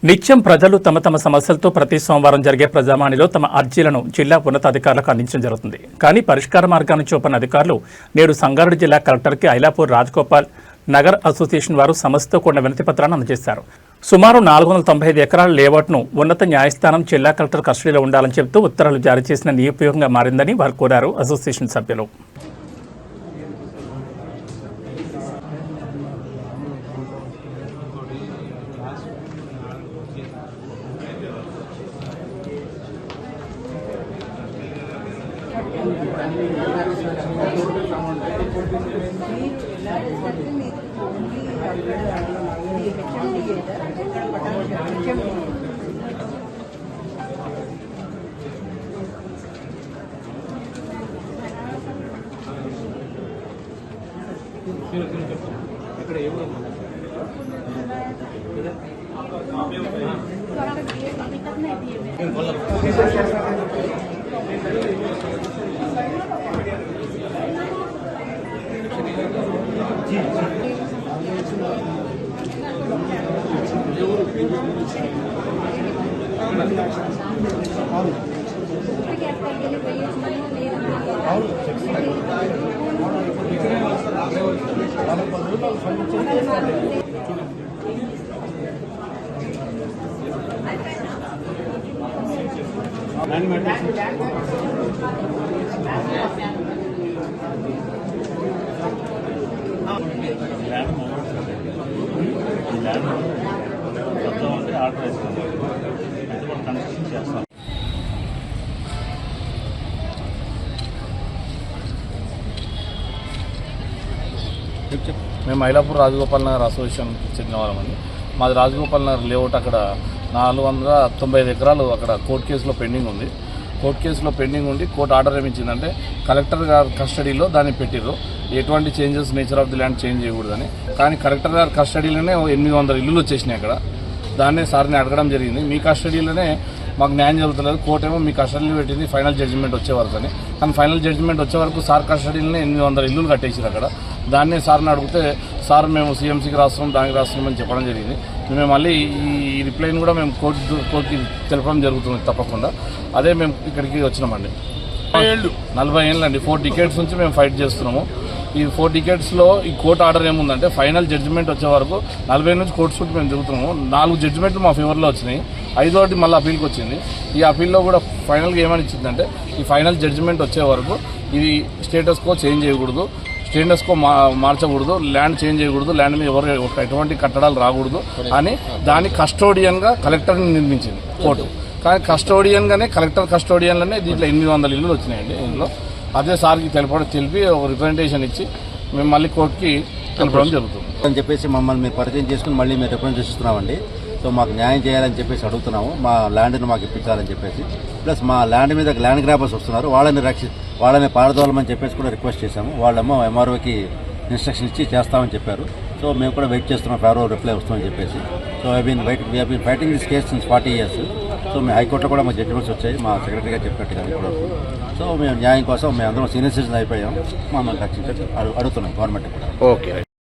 నిత్యం ప్రజలు తమ తమ సమస్యలతో ప్రతి సోమవారం జరిగే ప్రజావాణిలో తమ అర్జీలను జిల్లా ఉన్నతాధికారులకు అందించడం జరుగుతుంది. కానీ పరిష్కార మార్గాన్ని చూపని అధికారులు నేడు సంగారెడ్డి జిల్లా కలెక్టర్కి ఐలాపూర్ రాజగోపాల్ నగర్ అసోసియేషన్ వారు సమస్యతో కూడిన వినతి పత్రాన్ని అందజేశారు. సుమారు 495 ఎకరాల లేఅవుట్ను ఉన్నత న్యాయస్థానం జిల్లా కలెక్టర్ కస్టడీలో ఉండాలని చెబుతూ ఉత్తర్వులు జారీ చేసిన నిరుపయోగంగా మారిందని వారు కోరారు. అసోసియేషన్ సభ్యులు మేము ఐలాపూర్ రాజగోపాల్ నగర్ అసోసియేషన్కి చెందిన వాళ్ళమండి. మాది రాజగోపాల్ నగర్ లేఅవుట్. అక్కడ 495 ఎకరాలు అక్కడ కోర్టు కేసులో పెండింగ్ ఉంది. కోర్టు కేసులో పెండింగ్ ఉండి కోర్టు ఆర్డర్ ఏమిచ్చిందంటే కలెక్టర్ గారి కస్టడీలో దాన్ని పెట్టిర్రు. ఎటువంటి changes nature of the land change చేయకూడదని. కానీ కలెక్టర్ గారి కస్టడీలోనే 800 ఇల్లులు వచ్చేసినాయి అక్కడ. దాన్నే సార్ని అడగడం జరిగింది, మీ కస్టడీలోనే మాకు న్యాయం జరుగుతులేదు, కోర్టు ఏమో మీ కస్టడీలో పెట్టింది ఫైనల్ జడ్జిమెంట్ వచ్చే వరకు అని. కానీ ఫైనల్ జడ్జిమెంట్ వచ్చే వరకు సార్ కస్టడీలోనే 800 ఇల్లులు కట్టేసారు అక్కడ. దాన్నే సార్ని అడిగితే సార్ మేము సీఎంసీకి రాస్తున్నాం, దానికి రాస్తున్నామని చెప్పడం జరిగింది. మేము మళ్ళీ ఈ రిప్లైని కూడా మేము కోర్టుకి తెలపడం జరుగుతుంది తప్పకుండా. అదే మేము ఇక్కడికి వచ్చినామండి. 40 ఏళ్ళండి, 4 డికేట్స్ నుంచి మేము ఫైట్ చేస్తున్నాము. ఈ 4 డికేట్స్లో ఈ కోర్టు ఆర్డర్ ఏముందంటే ఫైనల్ జడ్జిమెంట్ వచ్చే వరకు 40 నుంచి కోర్టు చుట్టూ మేము తిరుగుతున్నాము. 4 జడ్జిమెంట్లు మా ఫేవర్లో వచ్చినాయి, 5వ మళ్ళీ అప్పీల్కి వచ్చింది. ఈ అప్పీల్లో కూడా ఫైనల్గా ఏమని ఇచ్చిందంటే ఈ ఫైనల్ జడ్జిమెంట్ వచ్చే వరకు ఇది స్టేటస్ కో చేంజ్ చేయకూడదు, స్టేటస్ కో మార్చకూడదు, ల్యాండ్ చేంజ్ చేయకూడదు, ల్యాండ్ మీద ఎవరు ఎటువంటి కట్టడాలు రాకూడదు అని దాన్ని కస్టోడియన్గా కలెక్టర్ని నిర్మించింది కోర్టు. కానీ కస్టోడియన్గానే కలెక్టర్ కస్టోడియన్లోనే దీంట్లో 800 ఇల్లులు వచ్చినాయండి. ఇందులో అదే సార్కి తెలిపి ఒక రిప్రజెంటేషన్ ఇచ్చి మేము మళ్ళీ కోర్టుకి తెలపడం జరుగుతుంది అని చెప్పేసి మమ్మల్ని మీరు పరిచయం చేసుకుని మళ్ళీ మేము రిప్రజెంటేషన్ ఇస్తున్నామండి. సో మాకు న్యాయం చేయాలని చెప్పేసి అడుగుతున్నాము, మా ల్యాండ్ని మాకు ఇప్పించాలని చెప్పేసి. ప్లస్ మా ల్యాండ్ మీద ల్యాండ్ గ్రాబర్స్ వస్తున్నారు, వాళ్ళని పారదోలమని చెప్పేసి కూడా రిక్వెస్ట్ చేశాము. వాళ్ళేమో ఎంఆర్ఓకి ఇన్స్ట్రక్షన్ ఇచ్చి చేస్తామని చెప్పారు. సో మేము కూడా వెయిట్ చేస్తున్నాం ఫేవరబుల్ రిప్లై వస్తుందని చెప్పేసి. So we been fighting this case since 40 years. So మేము హైకోర్టులో కూడా మా జడ్జిమెంట్స్ వచ్చాయి, మా సెక్రటరీ గారు చెప్పినట్టుగా ఇప్పటివరకు. సో మేము న్యాయం కోసం మేము అందరం సీనియర్ సిటిజన్ అయిపోయాం, మమ్మల్ని రక్షించి అడుగుతున్నాం గవర్నమెంట్ కూడా. ఓకే.